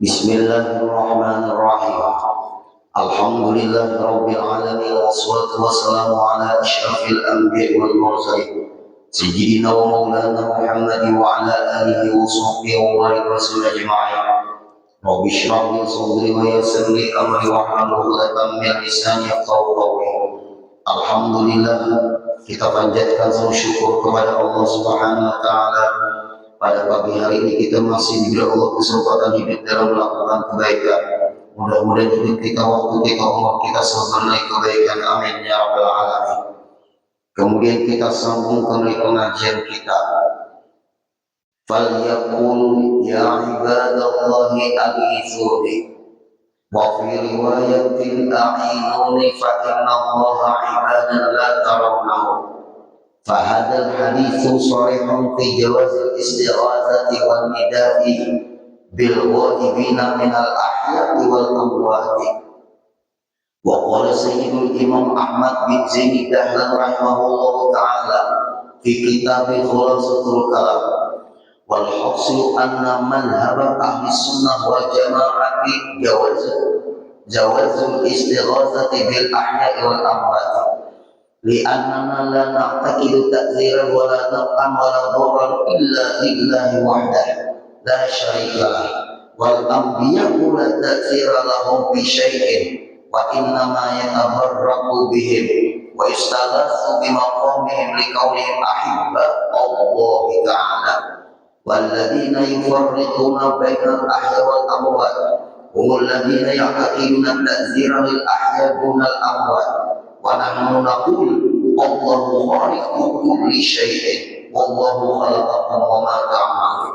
Bismillahirrahmanirrahim. Alhamdulillah rabbil alamin wassalatu wassalamu ala asyrafil anbiya'i wal mursalin sayyidina wa maulana Muhammadin wa ala alihi wa sahbihi wa barik wa sallam ajma'in. Rabbi shrah li sadri wa yassir li amri wa hlul 'uqdatam min lisani yafqahu qawli. Alhamdulillah, kita panjatkan semua syukur kepada Allah Subhanahu wa taala. Pada pagi hari ini kita masih diberi Allah kesempatan hidup dalam melakukan kebaikan. Mudah-mudahan hidup kita, waktu kita, umur kita sempurna kebaikan. Amin ya rabbal alamin. Kemudian kita sambung kembali pengajian kita. Falyaqul ya ibadallahi aghithuni wa fi riwayatin a'inuni fa inna Allaha ibadan la tarawnahu. فهذا الحديث صريح في جواز الاستغاثة والنداء بالغائبين من الأحياء والأموات. وقال سيد الإمام أحمد بن زيد دهلان رحمه الله تعالى في كتاب خلاصة الكلام والحصل أن مذهب أهل السنة والجماعة جواز الاستغاثة بالأحياء والأموات لأننا لا نعتقد تأثيرا ولا نفعا ولا ضرا إلا لله وحده لا شريك له والأنبياء لا تأثير لهم بشيء وإنما يتبرك بهم ويستغاث بمقامهم لكونهم أحباء الله تعالى والذين يفرقون بين الأحياء والأموات هم الذين يعتقدون التأثير للأحياء دون الأموات. ونحن نقول الله خالق كل شيء والله خلقكم وما تعملون.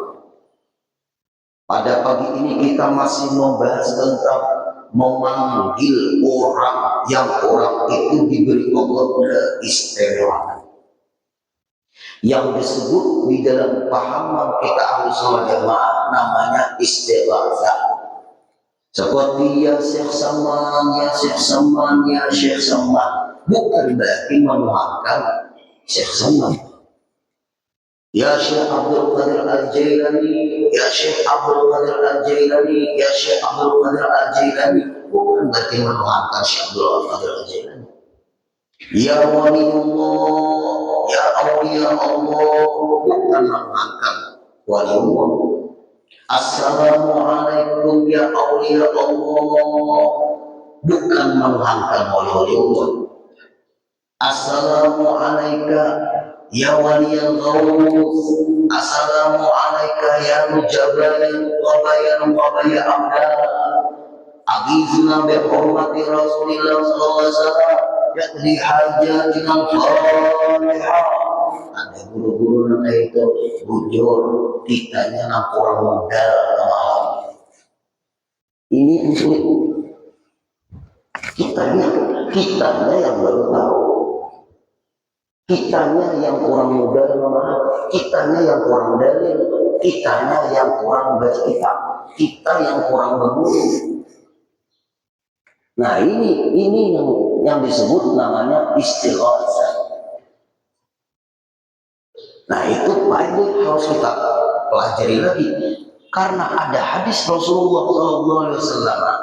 Pada pagi ini kita masih membahas tentang memanggil orang yang orang itu diberi Allah keistimewaan yang disebut di dalam pahaman kita Ahlussunnah Jamaah namanya istighatsah. Seperti ya Syekh Saman, ya Syekh Saman, ya Syekh Saman, bukan berarti menuhankan Syekh Saman. Ya Syekh Abdul Qadir Al-Jailani, ya Syekh Abdul Qadir Al-Jailani, ya Syekh Abdul Qadir Al-Jailani, bukan berarti menuhankan Syekh Abdul Qadir Al-Jailani. Ya Waliullah, ya Awliya Allah, bukan menuhankan Waliullah. Assalamualaikum ya awliya Allah, bukan menuhankan wali-wali Allah. Assalamualaikum ya waliyal ghaus, assalamualaikum ya mujabayan qabaya abda, aghizna bi hurmati Rasulillah sallallahu alaihi wasallam yaqdi hajatina al-fatihah. Ada guru-guru nanti itu bujur kitanya nak kurang modal mahal. Ini sulit. Kitanya yang baru tahu. Kitanya yang kurang modal mahal. Kitanya yang kurang dalil. Kitanya yang kurang berkitab. Kita yang kurang berguru. Nah ini yang disebut namanya istighatsah. Nah itu baik harus kita pelajari lagi karena ada hadis Rasulullah SAW.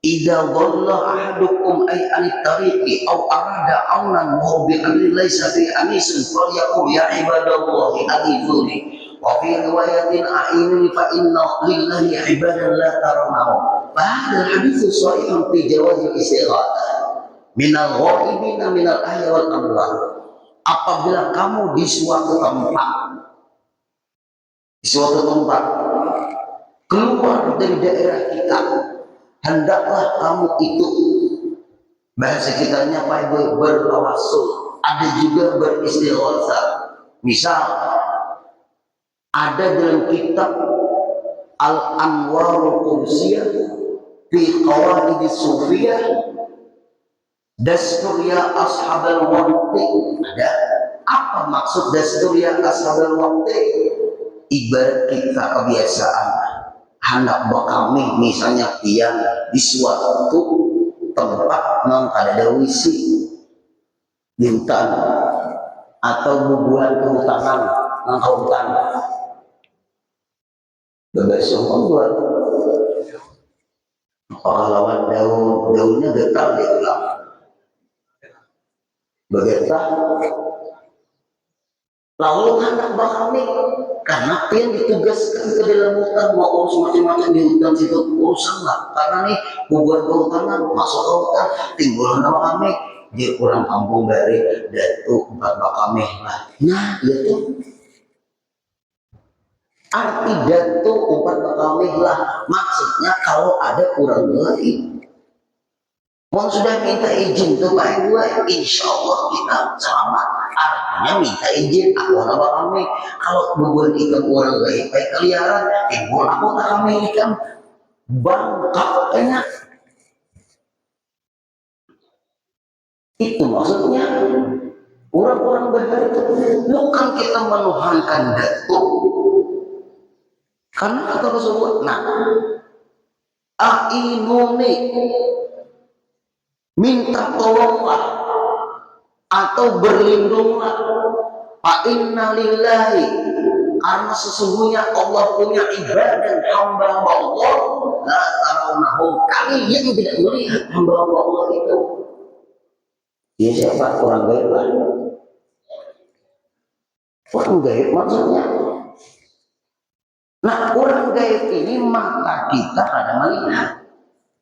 Idza dhalla ahadukum ay an-tariqi aw arada aunan wa bi amri laysa fi anisin falyaqul ya ibadallahi aghithuni wa fi riwayatin a'inni fa inna lillahi ibadan la tarawnahu. Fa hadha hadits sahih fi jawaz istighatsah min al-ghaibina min al-ahya wal amwat. Apabila kamu di suatu tempat keluar dari daerah kita, hendaklah kamu itu bahasa kitanya bertawasul, ada juga beristighatsah. Misal ada dalam kitab Al-Anwarul Qudsiyah fi Qawaidis Sufiyah Dastur ya ashabal waqti. Ada apa maksud dastur ya ashabal waqti? Ibarat kita kebiasaan hendak bakami misalnya pian di suatu tempat nang ada wisi di hutan atau bubuhan kehutanan nang hutan. Bebas buat pahlawan daunnya getah diulang begetah lalu anak bakami karena yang ditugaskan ke dalam hutan mau urus macam-macam di hutan situ urusan lah karena nih buat kehutanan masuk ke hutan timbul anak bakami dia kurang kampung dari datu empat bakami lah nah itu arti datu empat bakami lah maksudnya kalau ada kurang gaib mau sudah minta izin tuh Pak gue, insya Allah kita selamat. Artinya minta izin aku nama kami. Kalau beban ikan orang gaib baik keliaran, ibu aku tak kami ikan bangka katanya. Itu maksudnya orang-orang berhari itu bukan kita menuhankan datuk. Karena kata Rasulullah, nah, ainuni minta tolonglah atau berlindunglah fa inna lillahi karena sesungguhnya Allah punya ibadah hamba Allah la tarawnahu kami yang tidak melihat hamba Allah itu dia siapa orang gaib lah orang gaib maksudnya nah orang gaib ini maka kita ada melihat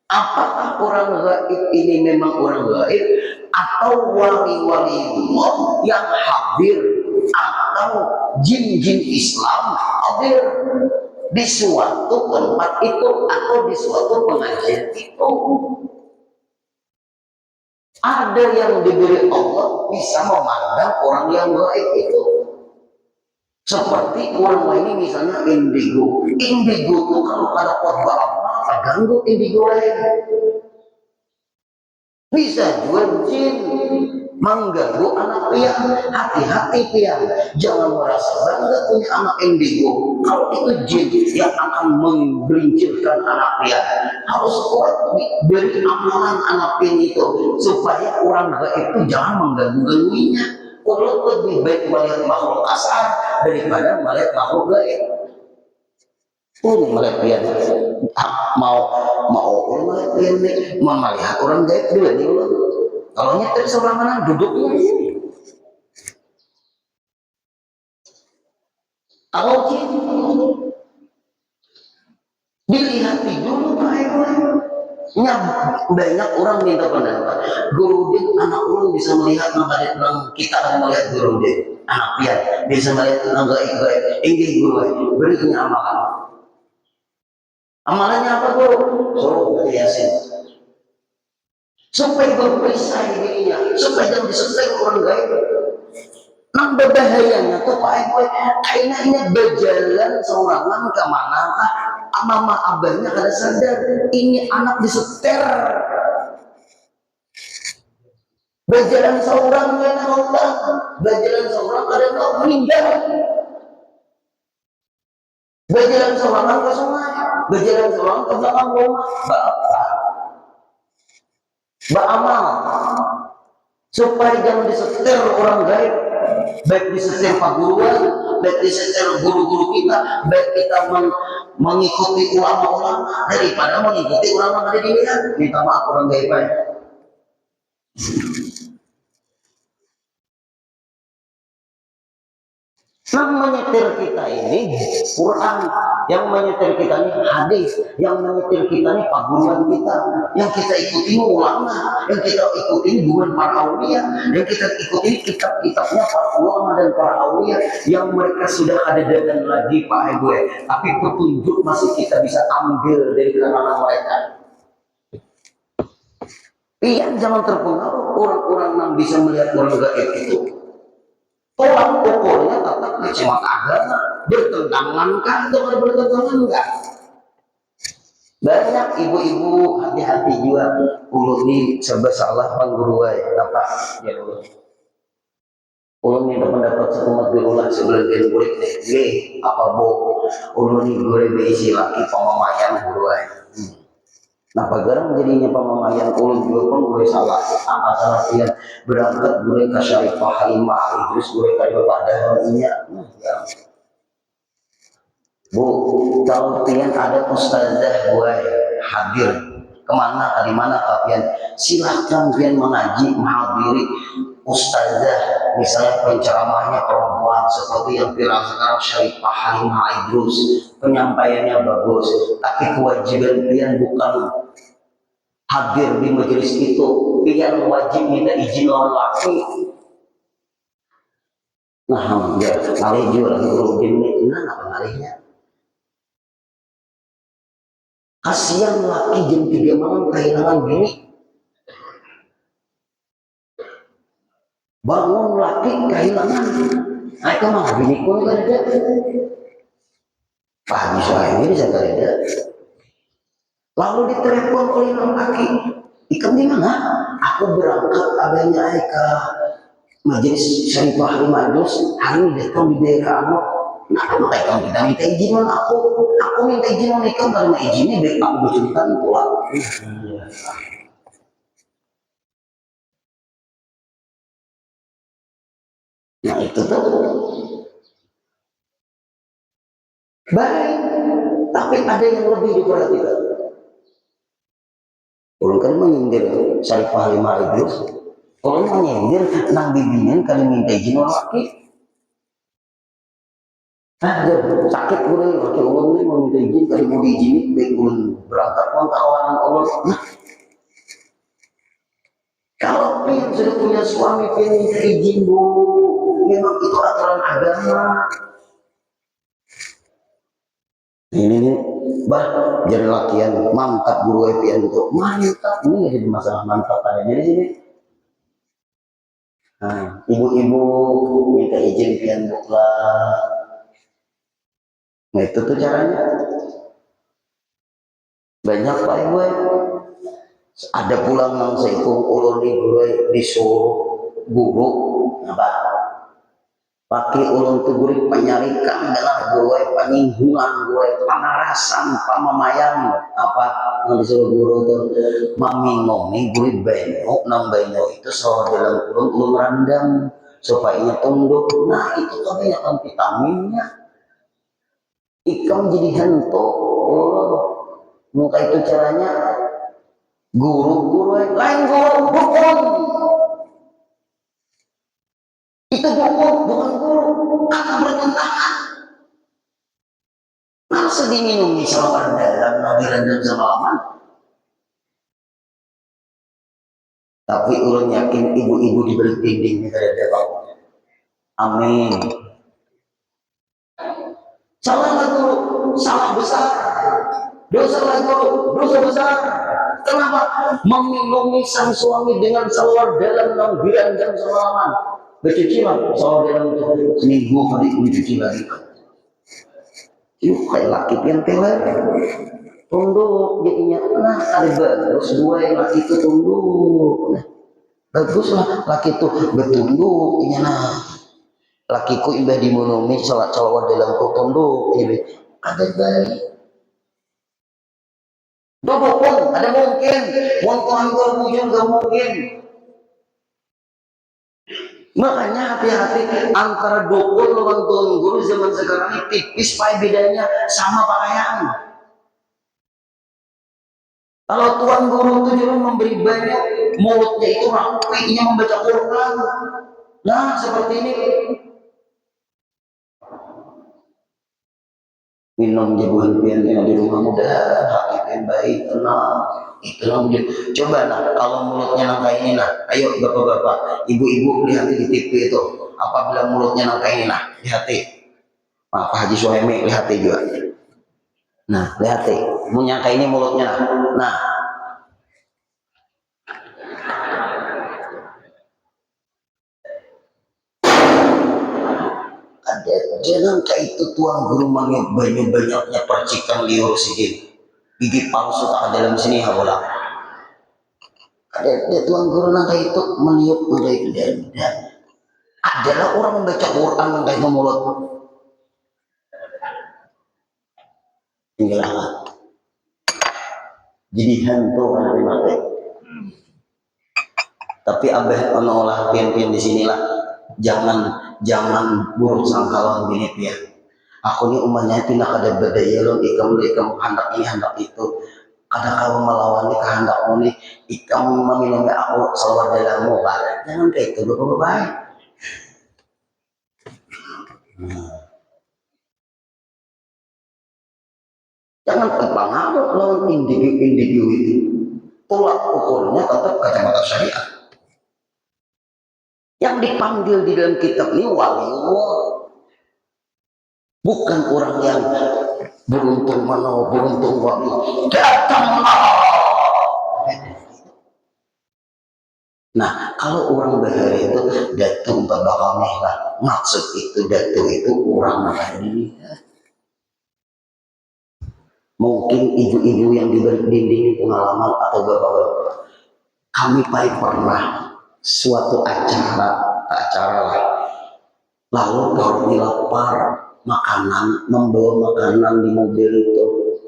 apakah orang gaib ini memang orang gaib atau wali-wali Allah yang hadir atau jin-jin Islam hadir di suatu tempat itu atau di suatu pengajian itu ada yang diberi Allah bisa memandang orang yang gaib itu seperti orang ini misalnya indigo itu kalau ada khotbah Allah terganggu indigo lain bisa juga jin mengganggu anak pian hati-hati pian jangan merasa bangga punya anak indigo kalau itu jin yang akan menggelincirkan anak pian harus kuat beri amalan anak pian itu supaya orang gaib itu jangan mengganggu-gangguinya Allah lebih baik melihat makhluk kasar daripada melihat makhluk gaib melihat pian mau melihat pian mau melihat orang gaib juga nih kalau nyetir seorang duduknya ini kalau jin dilihat dulu Pak banyak orang minta pendapat guru din anak ulun bisa melihat orang kita akan melihat guru din anak pian bisa melihat orang gaib ini guru berinya amalannya apa guru? Suruh Yasin supaya berperisai dirinya supaya jangan disetel orang gaib nang berbahayanya tuh Pak Eko kayaknya ini berjalan seorangan kemana kah mama abahnya kada sadar ini anak diseter berjalan seorang kena Allah berjalan seorang kada mau meninggal berjalan seorang ke sungai berjalan seorang ke belakang rumah beramal supaya jangan disetir orang gaib baik disetir paguruan baik disetir guru-guru kita baik kita mengikuti ulama-ulama daripada mengikuti ulama dari dunia minta maaf orang gaib yang menyetir kita ini Quran, yang menyetir kita ini hadis, yang menyetir kita ini paguruan kita, yang kita ikuti ulama, yang kita ikuti bukan para aulia, yang kita ikuti kitab-kitabnya para ulama dan para aulia, yang mereka sudah ada dan lagi Pak Ego, tapi petunjuk masih kita bisa ambil dari kalangan mereka. Iya, jangan terpengaruh orang-orang yang bisa melihat orang gaib itu. Tolak ukurnya tetap cuma agama bertentangan kan atau ada bertentangan enggak banyak ibu-ibu hati-hati juga ulun ini serba salah pangguruai apa ya ulun ini pendapat sekumat berulah sebelum dia kulit nih apa bu ulun ini gue berisi laki pemamayan guruai nah pagarang jadinya pemamayan ulun juga pun gue salah apa salah dia berangkat gue ke Syarifah Halimah terus gue ke padahnya bu kalau pian ada ustazah gue hadir kemana di mana kalian silakan pian mengaji menghadiri ustazah misalnya penceramahnya perempuan seperti yang viral sekarang Syarifah Halimah Idrus, penyampaiannya bagus, tapi kewajiban pian bukan hadir di majelis itu, pian wajib minta izin lawan laki. Nah, ya, alih jual guru gini, apa alihnya? Kasihan laki jam 3 malam kehilangan bini. Bangun laki kehilangan. Nah itu mah bini pun kan ada. Pagi sore ini saya ada. Lalu ditelepon oleh laki. Ikam di mana? Aku berangkat adanya ke majelis Syarifah Halimah Idrus. Hari ini datang di daerah kamu. Nah, mereka kita minta izin mana aku minta izin mana ikam karena izinnya baik aku bercerita pula. Nah itu tuh baik, tapi ada yang lebih diperhatikan. Kalau kan menyindir Syarifah Halimah Idrus, kalau menyindir nang bimbingan kali minta izin orang laki. Sakit gue laki Allah ini mau minta izin kali mau diizinin baik gue berangkat pun kawanan Allah. Nah, kalau pian sudah punya suami pian minta izin bu, memang itu aturan agama. Ini nih, bah jadi lakian mantap guru pian itu mantap, ini jadi masalah mantap adanya di sini. Nah, ibu-ibu minta izin pian bukan. Nah itu tuh caranya. Banyak pak ibu. Ada pulang nang seikung ulun di guru disuruh guru apa? Pakai ulun tuh guru penyarikan dalam guru penyinggungan guru pamarasan pamamayan apa yang disuruh guru tuh mamingomi guru benok nang benok itu soal dalam ulun randam supaya tunduk. Nah itu kebanyakan vitaminnya. Ikam jadi hantu, muka itu caranya guru lain guru dukun. Itu dukun bukan guru, akan bertentangan. Masa diminumi sama dalam nabi dan semalaman. Tapi ulun yakin ibu-ibu diberi bimbing dari dewa. Amin. Salah guru, salah besar. Dosa guru, dosa besar. Kenapa? Meminumi sang suami dengan salawat dalam 6 bulan dan semalaman. Bercuci lah, salawat dalam itu seminggu kali dicuci lagi. Yuk kayak laki yang teler. Tunduk jadinya. Nah ada bagus dua yang laki itu tunduk. Nah, baguslah laki itu bertunduk. Nah. Lakiku imbah dimunumi salat salawat dalam tunduk ini ada baik duduk pun ada mungkin Tuhan mujur gak mungkin. Makanya hati-hati antara dukun lawan tuan guru zaman sekarang ini tipis pak bedanya sama pakaian. Kalau tuan guru itu juga memberi banyak mulutnya itu rapinya membaca Quran. Nah seperti ini minum jabuhan pian yang di rumah muda hati pian baik tenang itu coba nah kalau mulutnya nang kayak ini nah ayo bapak-bapak ibu-ibu lihat di TV itu apabila mulutnya nang kayak ini nah lihat Pak Haji Suhaimi lihat juga nah lihat punya kayak ini mulutnya nah ada jangan kayak itu tuang guru mangnya banyak-banyaknya percikan liur sedikit gigi palsu tak dalam sini habola ada tuang guru nang kayak itu meniup nang itu dan adalah orang membaca Quran nang kayak itu mulut tinggal jadi hantu kan mati tapi abah ono olah pian-pian di sinilah jangan buruk sangkalan bini ya. Aku ini umatnya pindah ke badai lon ikam hendak ini hendak itu. Kadang kau melawan kehendak ini, ikam meminta aku salawat dalammu, jangan kayak itu baik. Jangan terpengaruh lawan individu itu. Tolak ukurnya tetap kacamata syariat. Yang dipanggil di dalam kitab ini waliullah, bukan orang yang beruntung mana, beruntung wali. Datanglah. Nah, kalau orang bahar itu datung berbakameh lah. Maksud itu datung itu orang apa dilihat. Mungkin ibu-ibu yang diberi dinding pengalaman atau bapak-bapak. Kami pernah suatu acara lah. Lalu kami lapar makanan, membawa makanan di mobil itu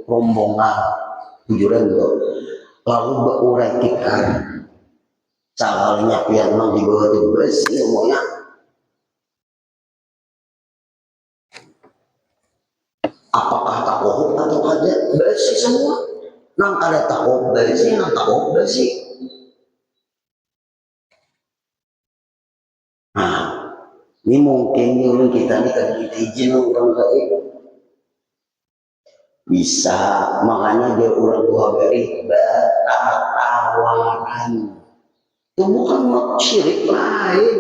rombongan tujuan itu. Lalu beuraikan caranya yang di bawah itu bersih semuanya. Apakah takoh atau ada bersih semua? Nang ada takoh bersih, nang takoh bersih. Nah, ini mungkin yang kita nih kalau kita izin orang gaib bisa, makanya dia orang tua beri tawaran. Itu bukan syirik lain.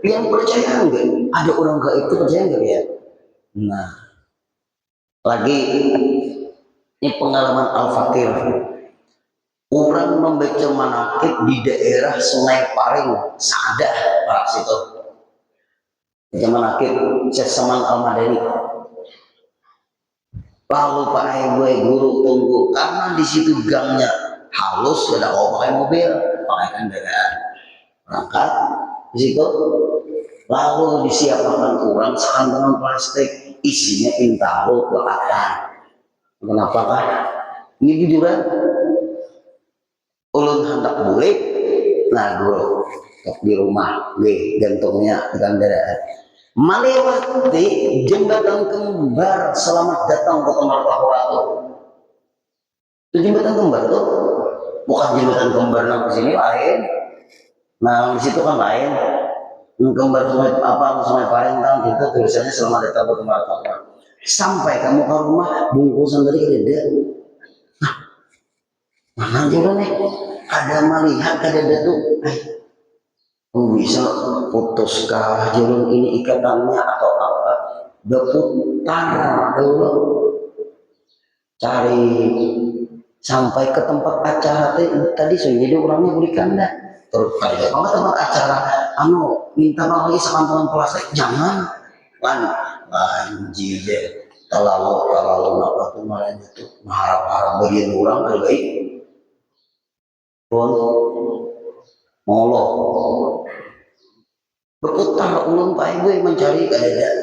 Yang percaya enggak? Ada orang gaib itu percaya enggak ya? Nah, lagi ini pengalaman Al-Fakir. Orang membaca manakib di daerah Sungai Paring, Sadah, Pak situ. Zaman akhir Syekh Saman Al-Madani. Lalu Pak Ibu guru tunggu karena di situ gangnya halus, tidak mau pakai mobil, pakai kendaraan. Berangkat di situ, lalu disiapkan kurang sekantongan plastik, isinya intaro kelatan. Kenapa kan? Ini jujuran ulun hendak bulik, nah guru di rumah, gantungnya di kendaraan. Melewati jembatan kembar, selamat datang ke tempat Pakuato. Itu jembatan kembar tuh bukan jembatan kembar yang di sini lain. Nah di situ kan lain. Kembar sungai apa sungai Paring kan itu tulisannya selamat datang ke tempat Pakuato. Sampai kamu ke rumah bungkusan tadi ada. Nah, mana juga nih? Ada melihat ada tuh. Bisa putuskah jalur ini ikatannya atau apa? Berputar dulu, cari sampai ke tempat acara tadi sudah jadi orangnya berikan dah. Terus kalau tempat acara, minta lagi sekantongan plastik, jangan anjir deh. Terlalu apa tuh malah itu harap bagian orang terbaik pun molo berputar ulun Pak Ibu mencari keadaan.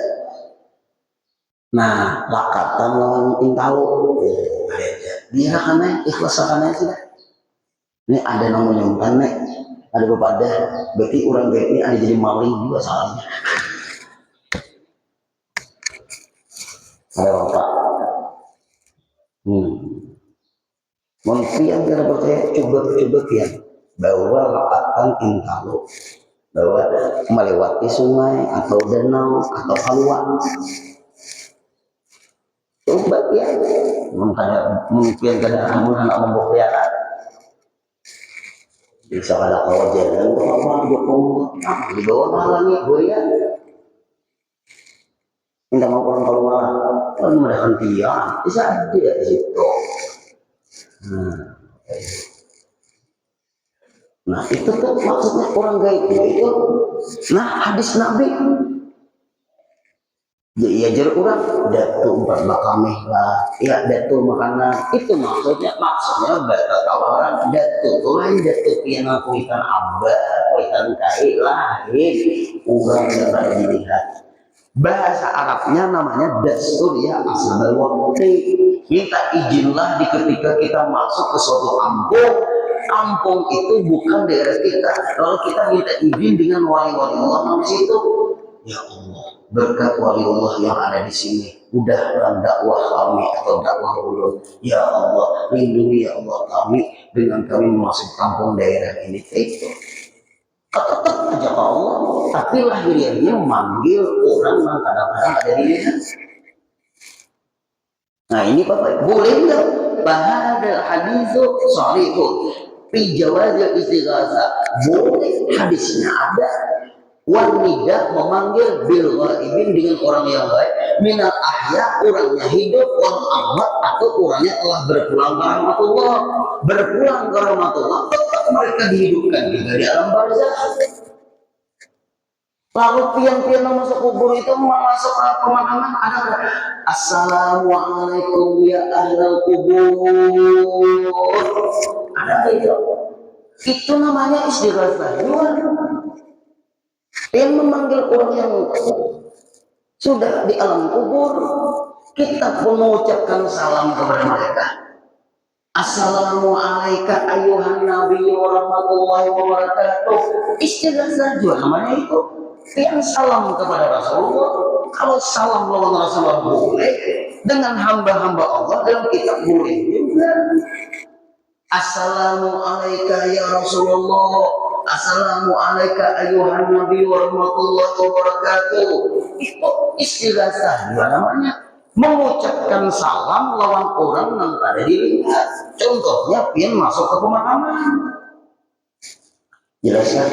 Nah, lakatan lawan intau dia karena ikhlas karena sudah. Ini ada nomor nyumpan nih, ada bepada, berarti orang gaib ini ada jadi maling juga salahnya. Ada apa? Mungkin kita percaya coba ya bahwa lakatan intau bahwa melewati sungai atau danau atau haluan. Coba ya, mungkin kamu anak membuktikan. Bisa ada kau jalan ke apa di bawah malangnya gue ya. Minta mau orang keluar, kalau mereka dia bisa ada di situ. Nah itu tuh maksudnya orang gaib itu. Nah hadis Nabi ya jadi orang datu berbakameh lah ya datu makanan itu maksudnya baca tawaran datu lain datu yang aku ikan abah ikan kai lain orang yang ada dilihat bahasa Arabnya namanya dastur ya asal waktu minta izinlah di ketika kita masuk ke suatu kampung itu bukan daerah kita lalu kita minta izin dengan wali-wali Allah di situ ya Allah berkat waliullah yang ada di sini udah dalam dakwah kami atau dakwah ulun ya Allah lindungi ya Allah kami dengan kami masuk kampung daerah ini itu tetap aja ke Allah, tapi lahiriahnya memanggil orang yang kadang-kadang ada di desa. Nah ini Bapak, boleh nggak? Bahadal hadisu sahihun fi jawazil istighatsah. Boleh, hadisnya ada. Wan nida memanggil bil ghaibin dengan orang yang baik, minal ahya orangnya hidup, wal amwat atau orangnya telah berpulang ke rahmatullah. Berpulang ke rahmatullah, tetap mereka dihidupkan juga di alam barzakh. Lalu pian-pian masuk kubur itu masuk ke pemakaman ada assalamualaikum ya ahlal kubur, ada itu. Itu namanya istighatsah. Yang memanggil orang yang sudah di alam kubur, kita pun mengucapkan salam kepada mereka. Assalamualaikum ayuhan nabi warahmatullahi wabarakatuh. Istighatsah juga namanya itu. Yang salam kepada Rasulullah. Kalau salam lawan Rasulullah boleh, dengan hamba-hamba Allah dalam kitab boleh juga. Assalamualaikum ya Rasulullah, assalamualaikum ayuhan nabi warahmatullahi wabarakatuh. Itu istighatsah juga namanya, mengucapkan salam lawan orang yang ada di lingkungan. Contohnya pian masuk ke pemakaman, jelas ya.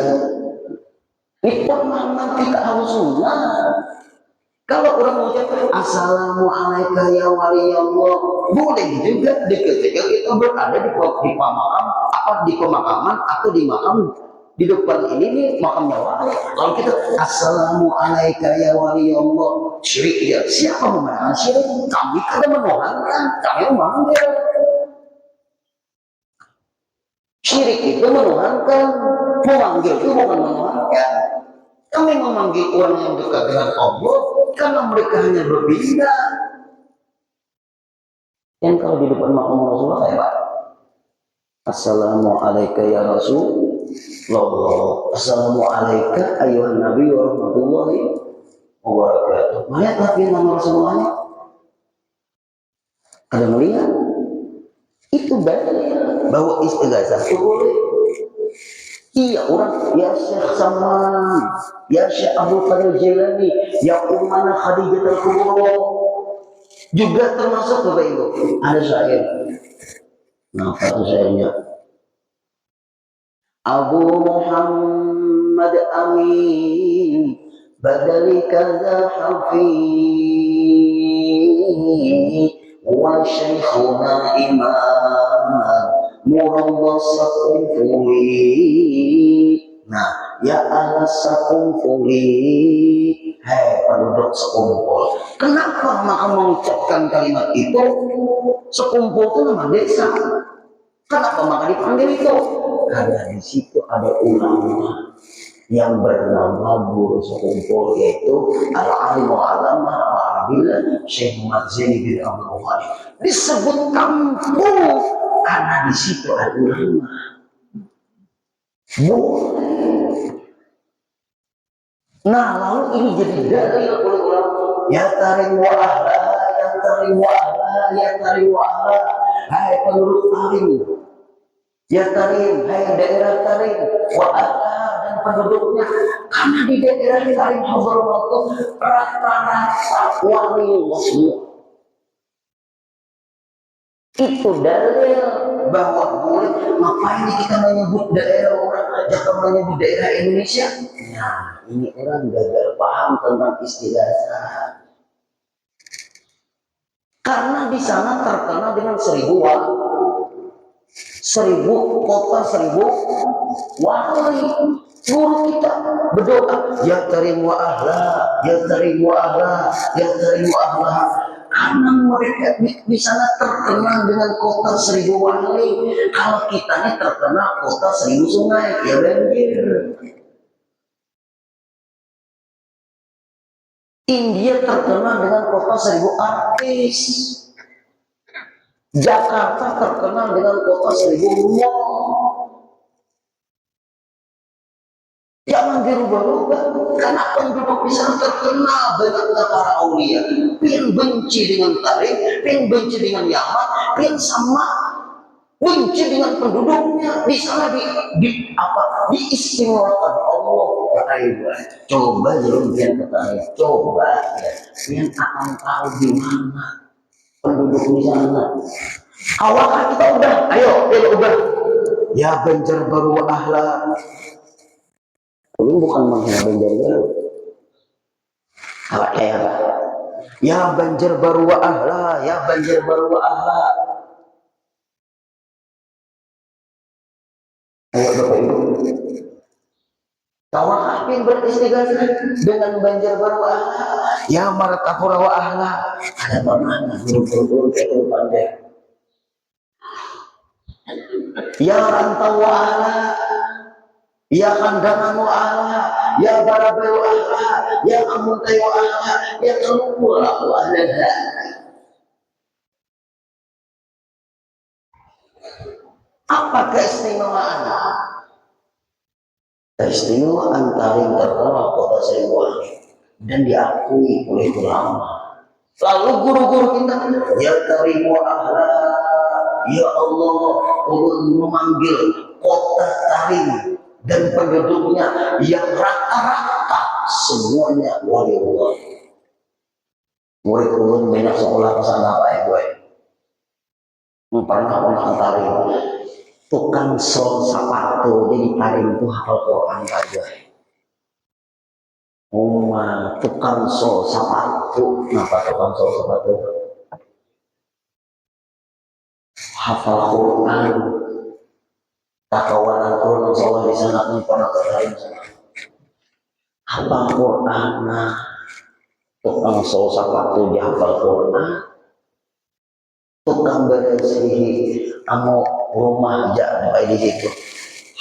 Ini pemahaman kita harus sunnah. Kalau orang mengucapkan assalamualaikum ya waliyallah, boleh juga ketika kita berada di pemakaman, di pemakaman atau di makam di depan ini nih makamnya wali. Lalu kita assalamualaikum ya waliyallah, syirik ya. Siapa memenangkan syirik? Kami kada menuhankan, kami memanggil. Syirik itu menuhankan, memanggil itu bukan menuhankan. Kami memanggil orang yang dekat dengan Allah karena mereka hanya berpindah. Yang kalau di depan makam Rasulullah kayak Pak, assalamualaikum ya Rasulullah, assalamualaikum ayuhan nabi warahmatullahi wabarakatuh. Melihat tapi nama Rasulullahnya, ada melihat itu dalil bahwa istighatsah itu boleh. Iya orang, ya Syekh Saman, ya Syekh Abdul Qadir Jailani, ya Ummana Khadijah Al-Kubra, juga termasuk Bapak Ibu. Ada syair, nah satu syairnya, Abu Muhammad Amin badali kaza hafi wa syekhuna imam murabbasakum fuli. Nah, ya ala sakumpuli, hai penduduk sekumpul. Kenapa maka mengucapkan kalimat itu? Sekumpul itu nama desa. Kenapa maka dipanggil itu? Karena di situ ada ulama yang bernama guru sekumpul, yaitu al-alim al-alama al-arabillah Syekh Muhammad Zaini bin Abdul Wahid. Disebut kampung karena di situ ada ulama. Nah, lalu ini jadi dalil oleh ulama. Ya tarim wa ahla, ya tarim wa ahla, ya tarim wa ahla. Hai penduduk tarim, ya tarim, hai daerah tarim, wa ahla dan penduduknya. Karena di daerah tarim Hadramaut rata-rata waliullah semua. Itu dalil bahwa boleh. Ngapain kita menyebut daerah orang, jangan menyebut daerah Indonesia. Nah, ini orang gagal paham tentang istighatsah. Karena di sana terkenal dengan 1000 wali, 1000 kota, 1000 wali. Guru kita berdoa, ya karim wa ahla, ya karim wa ahla, ya karim wa ahla. Karena mereka di sana terkenal dengan kota 1000 wali. Kalau kita ini terkenal kota 1000 sungai, ya banjir. India terkenal dengan kota 1000 artis. Jakarta terkenal dengan kota 1000 mall. Jangan dirubah-rubah, karena penduduk di sana terkenal dengan para aulia. Yang benci dengan Tarim, yang benci dengan Yaman, yang sama benci dengan penduduknya, di sana diistimewakan Allah. Coba yang ketanya, coba ya, yang akan tahu di mana penduduk di sana. Awal kita udah, ayo udah. Ya Banjarbaru ahla. Ini bukan menghina Banjarbaru. Apa kayak apa? Ya Banjarbaru ahla, ya Banjarbaru ahla. Ayo Bapak Ibu. Tawakal beristighatsah dengan Banjarbaru ahla. Ya Martapura wa ahla. Ada mana guru-guru itu pandai. Ya Rantau wa ahla. Ya Kandangan wa ahla. Ya Barabai wa ahla. Ya Amuntai wa ahla. Ya Kalupura wa ahla. Apa keistimewaan? Keistimewaan paling terkenal kota Siliwangi dan diakui oleh ulama. Lalu guru-guru kita, ya Karimu ahla, ya Allah, Allah memanggil kota Tarim dan penduduknya yang rata-rata semuanya wali Allah. Murid ulun banyak sekolah ke sana Pak Ibu. Pernah Tarim. Tukang sol sepatu jadi Tarim itu hafal Quran aja. Tukang sol sepatu, kenapa tukang sol sepatu? Hafal Quran. Takawanan Quran Allah di sana pun pernah Tarim sana. Hafal Quran, tukang sol sepatu dia hafal Quran. Tukang bersih rumah aja di situ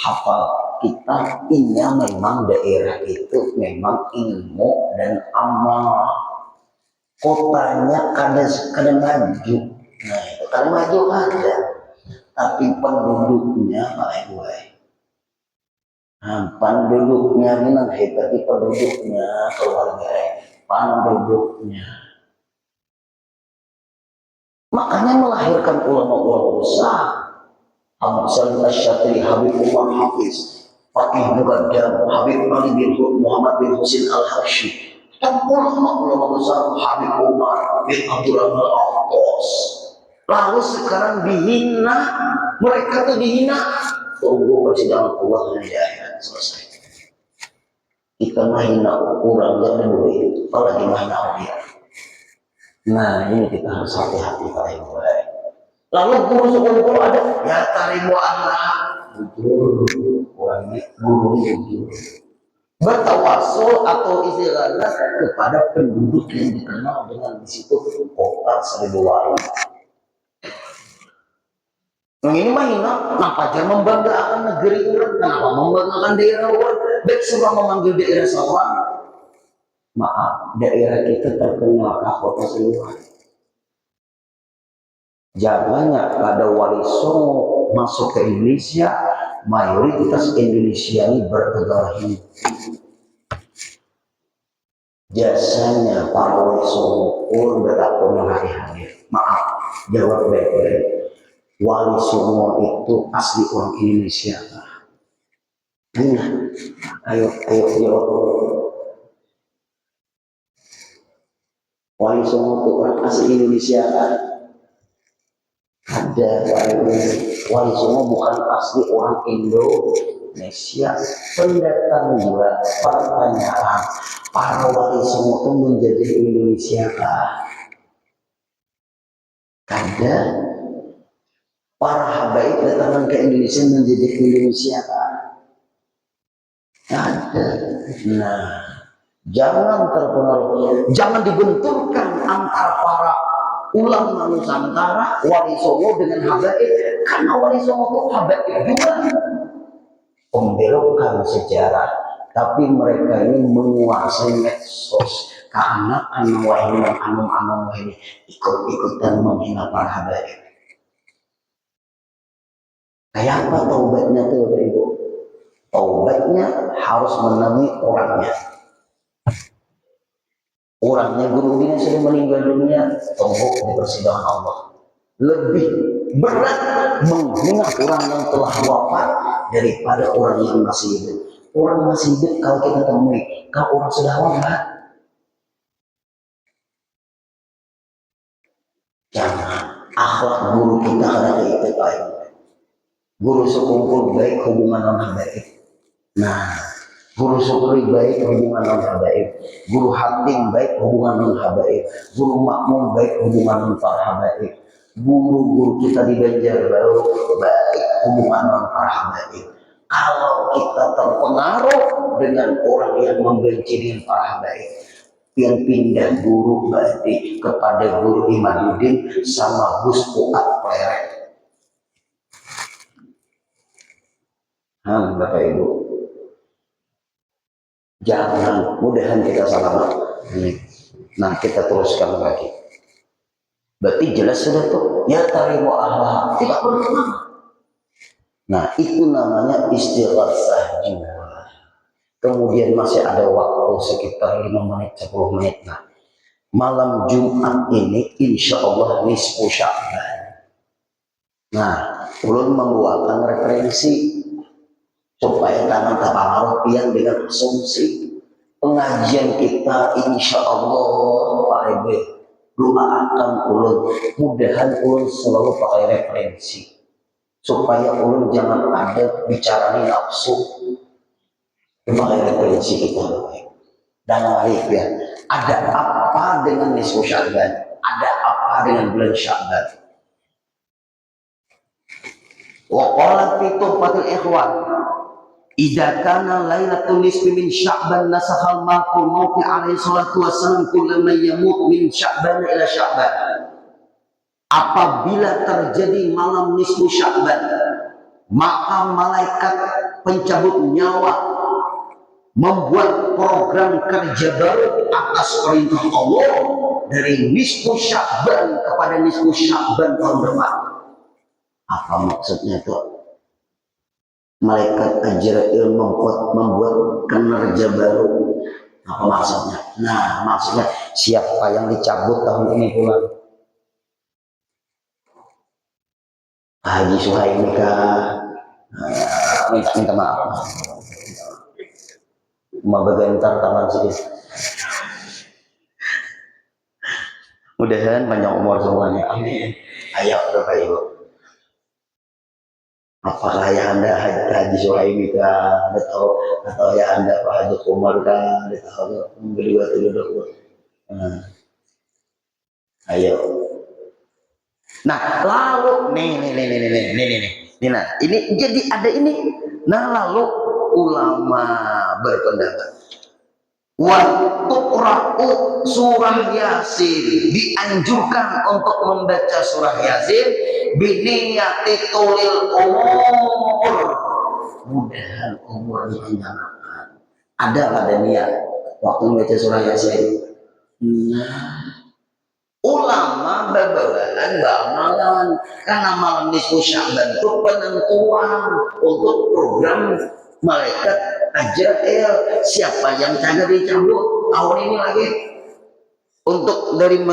hafal kitab. Ini memang daerah itu memang ilmu dan amal. Kotanya kadang maju, nah itu kadang maju ada, tapi penduduknya Pak Ibu, penduduknya memang hebat. Penduduknya keluarga penduduknya, makanya melahirkan ulama-ulama besar. Habib Salim Asy-Syatiri, Habib Umar Hafiz, Faqih Muqaddam, Habib Ali bin Muhammad bin Husin Al-Harsyi, dan ulama-ulama besar Habib Umar bin Abdurrahman Al-Attas. Lalu sekarang dihina, mereka tuh dihina. Tunggu persidangan Allah di akhirat selesai. Kita mahina orang jangan dulu, apalagi mahina orang. Nah ini kita harus hati-hati Pak Ibu. Lalu guru sekolah ada, ya Karimu ahla. Guru bertawasul atau istilahnya kepada penduduk yang dikenal dengan di situ kota Siliwangi. Ini mah kenapa aja membanggakan negeri orang, kenapa membanggakan daerah orang? Baik semua memanggil daerah Sawang. Maaf, daerah kita terkenal ke kota Siliwangi. Jangannya ada wali Songo masuk ke Indonesia, mayoritas Indonesia ini berkelahi. Jasanya para wali Songo pun betapa hari-hari. Maaf, jawab baik-baik. Wali Songo itu asli orang Indonesia. Ayo jawab. Wali Songo itu orang asli Indonesia kan? Ada wali Songo bukan asli orang Indonesia. Pendatang juga pertanyaan, para wali Songo itu menjadi Indonesia kah? Ada. Para habaib datang ke Indonesia menjadi Indonesia kah? Ada. Nah, jangan terpengaruh, jangan dibenturkan antara para ulama Nusantara, wali Songo dengan habaib, karena wali Songo itu habaib juga membelokkan sejarah, tapi mereka ini menguasai medsos karena anum ini ikut-ikutan menghina para habaib. Kayak apa taubatnya tuh Bapak Ibu? Taubatnya harus menemui orangnya. Orangnya guru ini sudah meninggal dunia, tunggu di persidangan Allah. Lebih berat menghina orang yang telah wafat daripada orang yang masih hidup. Orang masih hidup kalau kita temui, kalau orang sudah wafat, jangan. Akhlak guru kita kadang itu baik. Guru sekumpul baik, hubungan orang baik. Nah, guru syukuri baik, hubungan non habaib. Guru hatim baik, hubungan non habaib. Guru makmum baik, hubungan non para habaib. Guru-guru kita di Banjarbaru baik, hubungan non para habaib. Kalau kita terpengaruh dengan orang yang membenci dengan para habaib, yang pindah guru berarti kepada guru Imaduddin sama Gus Fuad Pleret. Bapak Ibu, jangan, mudahan kita selamat. Nah, kita teruskan lagi. Berarti jelas sudah tuh, ya tarimu Allah tidak berkemana. Nah, itu namanya istighatsah jiwa. Kemudian masih ada waktu sekitar 5 menit, 10 menit. Nah, malam Jumat ini insya Allah nisfu Sya'ban. Nah, ulun mengeluarkan referensi supaya tangan tapamaruf yang dengan asumsi pengajian kita insya Allah Pak Ibu doakan ulun, mudahan ulun selalu pakai referensi supaya ulun jangan ada bicara nafsu, pakai referensi kita. Dan baik ya, ada apa dengan nisfu Sya'ban, ada apa dengan bulan Sya'ban. Wa qala fi tuhfatil ikhwan, idza kana lailatul nisfi min Sya'ban nasakhal maqul mauti alaihi salatu wassalam kullama yamut min Sya'ban ila Sya'ban. Apabila terjadi malam nisfu Sya'ban, maka malaikat pencabut nyawa membuat program kerja baru atas perintah Allah dari nisfu Sya'ban kepada nisfu Sya'ban tahun depan. Apa maksudnya itu? Malaikat Ajrail membuat kinerja baru. Apa maksudnya? Nah, maksudnya siapa yang dicabut tahun ini pulang? Haji Suhaimi kah? Minta maaf. Mau bergentar tangan sedikit. Mudahan panjang umur semuanya. Amin. Ayo Bapak Ibu. Apakah yang Anda Haji Suhaimi kah, atau yang Anda Pak Haji Umar kah, atau berdua dulu. Ayo. Nah, lalu nih, nah, ini jadi ada ini. Nah, lalu ulama berpendapat waktu ra'u surah Yasin, dianjurkan untuk membaca surah Yasin biniyati tulil umur, mudahan umurnya panjang. Ada niat waktu membaca surah Yasin. Nah, ulama berbalan bamalan karena malam nisfu Sya'ban itu penentuan untuk program malaikat Ajrail. Siapa yang kagak dicabut tahun ini lagi untuk dari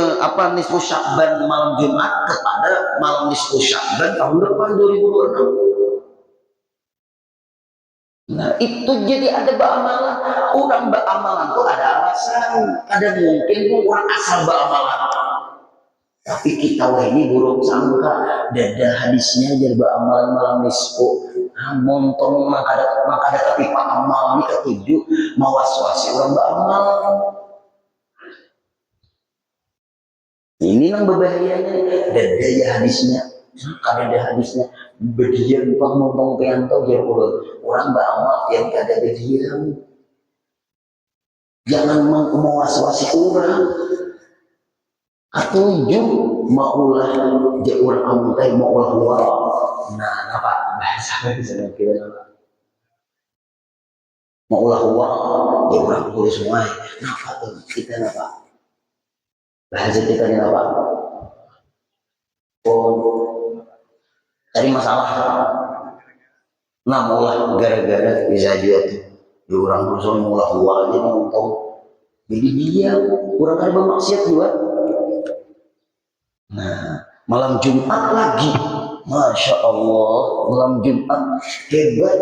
nisfu Sya'ban malam Jumat kepada malam nisfu Sya'ban tahun depan 2026. Nah, itu jadi ada ba'amalan. Orang ba'amalan itu ada alasan, ada mungkin orang asal ba'amalan. Tapi kita ini buruk sangka, dada hadisnya jadi ba'amalan malam nisfu. Montong maka ada kepipa amal ini ketujuh mawaswasi orang ba'amalan. Ini yang berbahayanya, dada hadisnya. Ada hadisnya berdiam pak montong pianto jadi orang ba'amal yang kada berdiam. Jangan mewaswasi orang. Ketujuh maulah dia orang amuntai maulah luar. Nah, apa bahasa bisa kira apa? Maulah luar dia orang tulis semua. Napa tuh kita napa? Bahasa kita ni apa? Oh, cari masalah. Nah, maulah gara-gara bisa juga tuh. Dia orang tulis maulah luar jadi nonton. Jadi dia orang ada bermaksiat juga. Nah, malam Jumat lagi Masya Allah, malam Jumat hebat.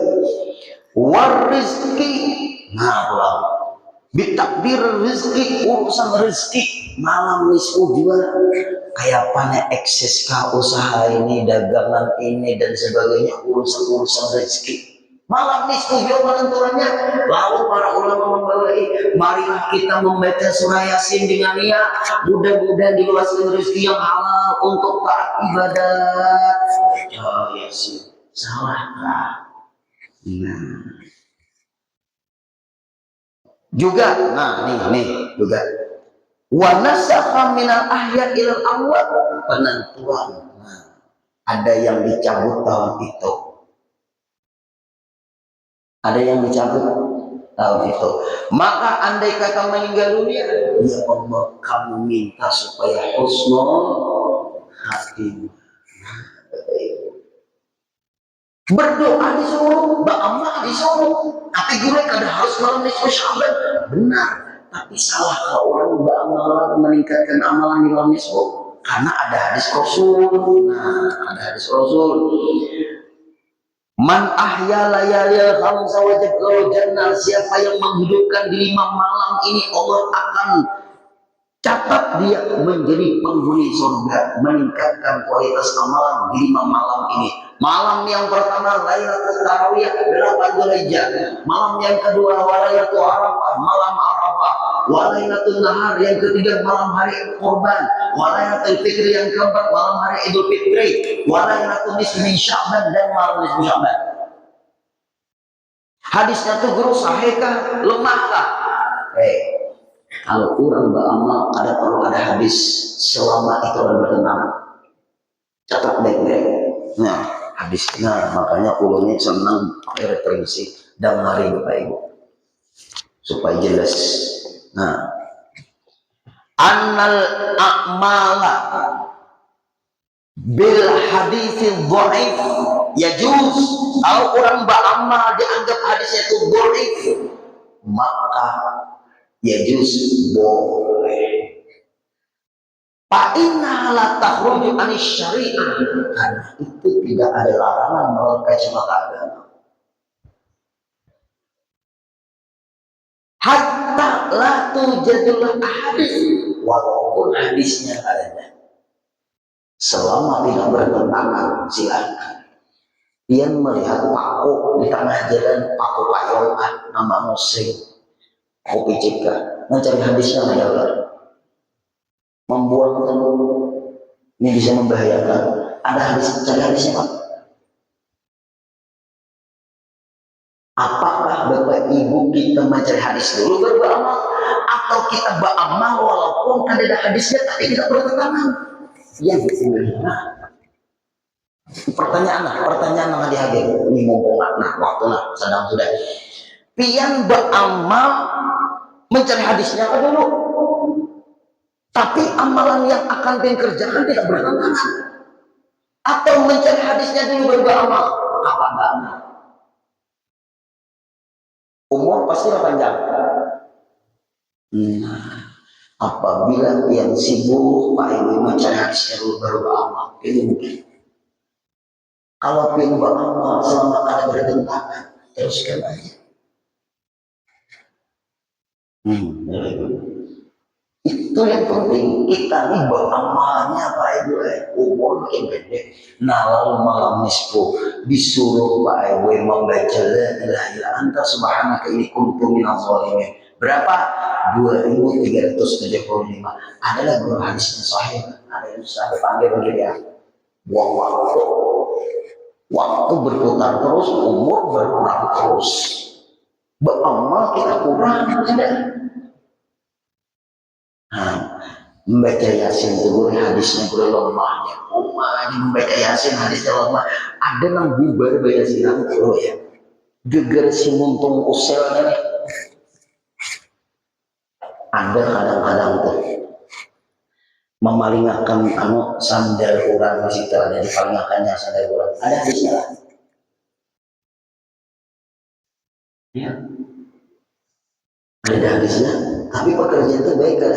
Warizki, nah pulang. Bitakdir rezeki, urusan rezeki malam nisfu juga kayak pana ekses ka usaha ini, dagangan ini dan sebagainya, urusan rezeki malam nisfu juga menentukannya. Lalu para ulama membawai, marilah kita membaca surah Yasin dengan niat mudah-mudahan diluaskan rezeki yang halal untuk taat ibadat. Ya Yasin, salahkah? Nah juga, nah nih juga wa nasakha minal ahya ilal amwat, penentuan. Nah, ada yang dicabut tahun itu, ada yang dicabut tahun itu, maka andai kata meninggal dunia, ya Allah kamu minta supaya husnul hati. Berdoa disuruh, beramal disuruh, tapi gue kada harus malam nisfu Sya'ban. Benar, tapi salah kalau orang beramal meningkatkan amalan di malam nisfu, karena ada hadis Rasul. Nah, ada hadis Rasul. Man ahya layalil khamsa wajib jannah, siapa yang menghidupkan di 5 malam ini, Allah akan catat dia menjadi penghuni surga, meningkatkan kualitas amalan di 5 malam ini. Malam yang pertama Lailatul Tarawih 8 Dzulhijjah, malam yang kedua Lailatul Arafah, malam Arafah, Lailatul Nahar yang ketiga malam hari Kurban, Lailatul Fitri yang keempat malam hari Idul Fitri, Lailatul Nisfi Sya'ban dan malam Nisfi Sya'ban. Hadisnya tuh guru sahihkah, lemahkah? Kalau kurang beramal ada perlu ada hadis selama itu ada bertentangan. Catat baik-baik. Nah, hadisnya makanya ulunnya senang pakai referensi dan hari Bapak Ibu supaya jelas. Nah, annal a'mala bil hadisil dhaif yajuz. Kalau orang beramal dianggap hadisnya itu dhaif, maka yajuz boleh. Fa'inna la takhruju anis syari'ah, karena itu tidak ada larangan melakukan semata agama. Hatta la tujadul hadis, walaupun hadisnya ada, selama tidak bertentangan silakan. Dia melihat paku di tengah jalan, paku payolan nama musik kopi cika, mencari hadisnya adalah membuang telur, ini bisa membahayakan. Ada hadis, cari hadisnya Pak. Apakah Bapak Ibu kita mencari hadis dulu baru beramal, atau kita beramal walaupun ada hadisnya tapi tidak bertentangan? Yang nah, pertanyaan hadir ini mumpung waktu sedang sudah. Pian beramal mencari hadisnya apa dulu? Tapi amalan yang akan dikerjakan tidak bertentangan. Atau mencari hadisnya dulu baru beramal? Apa enggak? Umur pasti panjang. Nah, apabila yang sibuk Pak Ibu mencari hadisnya dulu baru beramal, ini mungkin. Kalau pian beramal selama ada bertentangan, teruskan aja. Itu yang penting, kita nih beramalnya Pak Ibu, umur makin pendek. Nah lalu malam nisfu disuruh Pak Ibu membaca la ilaha illa anta subhanaka inni kuntu minadz dzalimin. Berapa? 2375. Adalah guru hadisnya sahih, ada yang saya panggil begitu ya. Buang waktu berputar terus, umur berkurang terus. Beramal kita kurang tidak. Membaca Yasin itu guru hadisnya guru lemahnya, membaca Yasin hadisnya lemah. Ada yang bubar baca Yasin guru ya, geger si muntung uselnya nih. Ada kadang-kadang tuh memalingakan sandal orang di situ, ada dipalingakannya sandal orang. Ada hadisnya lah. Ya. Ada hadisnya, tapi pekerjaan itu baik kan?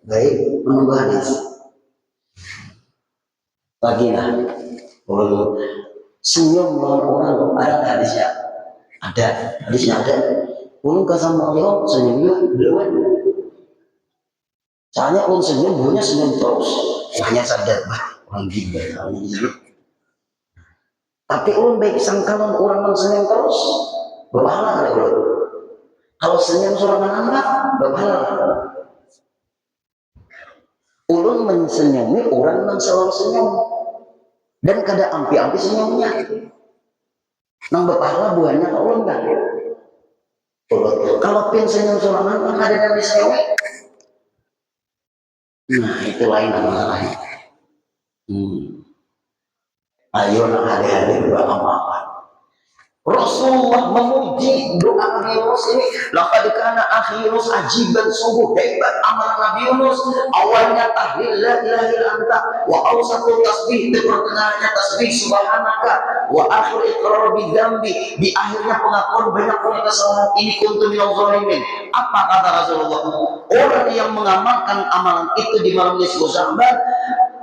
Baik menunggu hadis. Lagi lah. Ulun senyum dengan orang, ada hadisnya? Ada, hadisnya ada. Ulun kasama Allah senyum juga, soalnya ulun senyum, buahnya senyum terus. Hanya sadar, orang gila. Tapi ulun baik sangkalan orang yang senyum terus, berpahala kali ulun. Kalau senyum seorang anak, berpahala. Ulun mensenyumi orang yang selalu senyum. Dan kada ampi-ampi senyumnya. Nang berpahala buahnya ke ulun kan? Kalau pin senyum seorang anak, ada yang senyum. Nah, itu lain masalahnya. Ayo nak hari-hari beramal. Rasulullah memuji doa Nabi Yunus ini. Laqad kana akhi Yunus ajiban, sungguh hebat amalan Nabi Yunus. Awalnya tahlil la ilaha illa anta, wa awsatu tasbih, di pertengahannya tasbih subhanaka, wa akhir iqrar bi dzambi, di akhirnya pengakuan banyak punya kesalahan. Ini kuntu minal zalimin. Apa kata Rasulullah? Orang yang mengamalkan amalan itu di malam nisfu Sya'ban,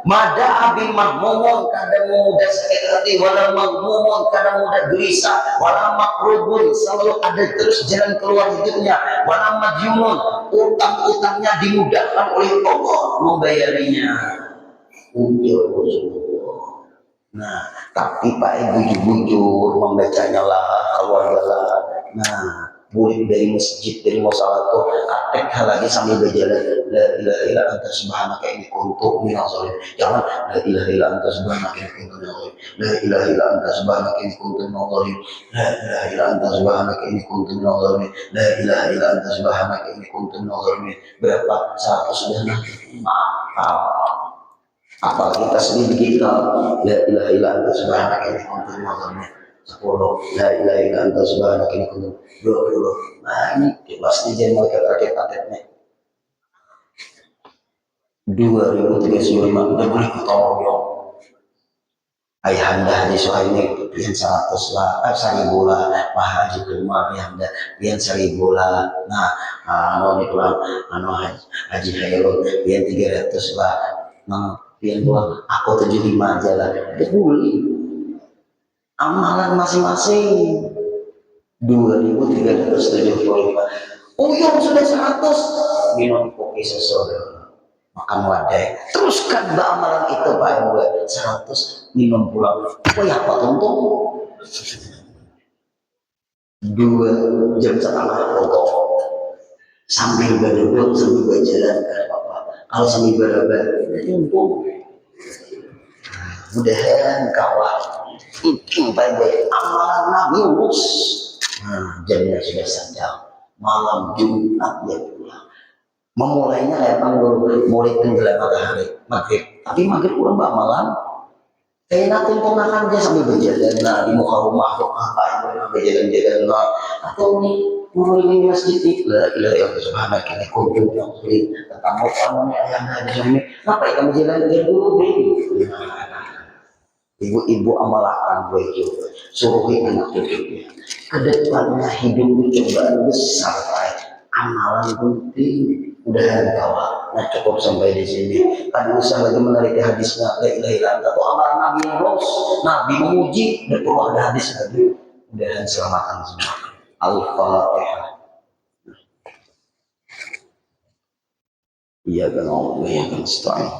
mada abi mahmumun, kadang mudah sakit hati, walau mahmumun, kadang mudah gelisah, walau makrubun, selalu ada terus jalan keluar hidupnya, walau madyumun, utang-utangnya dimudahkan oleh Allah membayarinya. Nah, tapi Pak bujur-bujur membacanya lah, keluarga lah. Nah, boleh dari masjid, dari musola tuh atek lagi sambil berjalan, la ilaha illa anta subhanaka inni kuntu minaz zalimin. Jangan la ilaha illa anta subhanaka inni kuntu minaz zalimin, la ilaha illa anta subhanaka inni kuntu minaz zalimin, la ilaha illa anta subhanaka inni kuntu minaz zalimin, la ilaha illa anta subhanaka inni kuntu minaz zalimin. Berapa? 100 sudah nanti. Maaf. Apalagi tasbih kita, la ilaha illa anta subhanaka inni kuntu minaz zalimin. 10, la ilaha illa anta subhanaka inni kuntu. 20. Nah, ini kelasnya jadi mereka terakhir patetnya 2035 udah boleh ketolong. Ayahanda Haji Suhaimi pian 100 lah, 1000 lah. Pak Haji Kumar ayahanda pian 1000 lah. Nah, anu pulang Haji Hairul pian 300 lah. Nah, pian pulang aku 75 aja lah. Boleh. Amalan masing-masing 2375. Uyung sudah 100, minum kopi sesuatu, makan wadai, teruskan amalan itu Pak buat 100, minum pulang. Oh ya apa untung 2 jam setengah potong sambil berduduk sambil berjalan ke apa. Kalau sambil berabar untung. Mudahan kawan baik amalan Nabi Yunus. Nah, jamnya sudah sadar, malam Jumat dia pulang. Memulainya emang dulu mulai tenggelam matahari maghrib, tapi maghrib kurang malam. Kayaknya tumpung makan dia sambil berjalan. Nah, di muka rumah tuh apa yang berjalan-jalan lah. Atau nih mulai di masjid nih, la ilaha illallah subhanaka inni kuntu minaz zalimin. Ketemu kamu yang ada di sini. Apa kamu jalan-jalan dulu deh? Ibu-ibu amalkan gue juga, suruhi anak hidupnya. Kedepannya hidupmu cobaan besar, amalan penting. Udah kawan, nah cukup sampai di sini. Kan usah lagi meneliti hadisnya, la ilaha illa anta. Atau amalan Nabi Yunus, Nabi memuji, dan perlu ada hadis lagi. Udahan selamatkan semua. Al-Fatihah. Iya kan Allah, iya kan seta'in.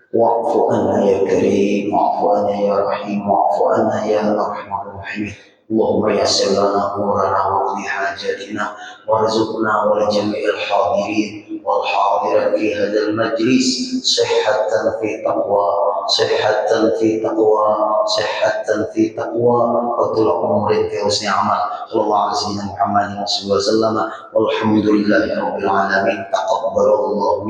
واعف عنا يا كريم، واعف عنا يا رحيم، واعف عنا يا ارحم الراحمين. اللهم يسر لنا امورنا واقض حاجاتنا وارزقنا ولجميع الحاضرين والحاضرات في هذا المجلس صحة في تقوى، صحة في تقوى، صحة في تقوى، وطول عمر في حسن عمل. صلى الله على سيدنا محمد وصحبه وسلم، والحمد لله رب العالمين. تقبل الله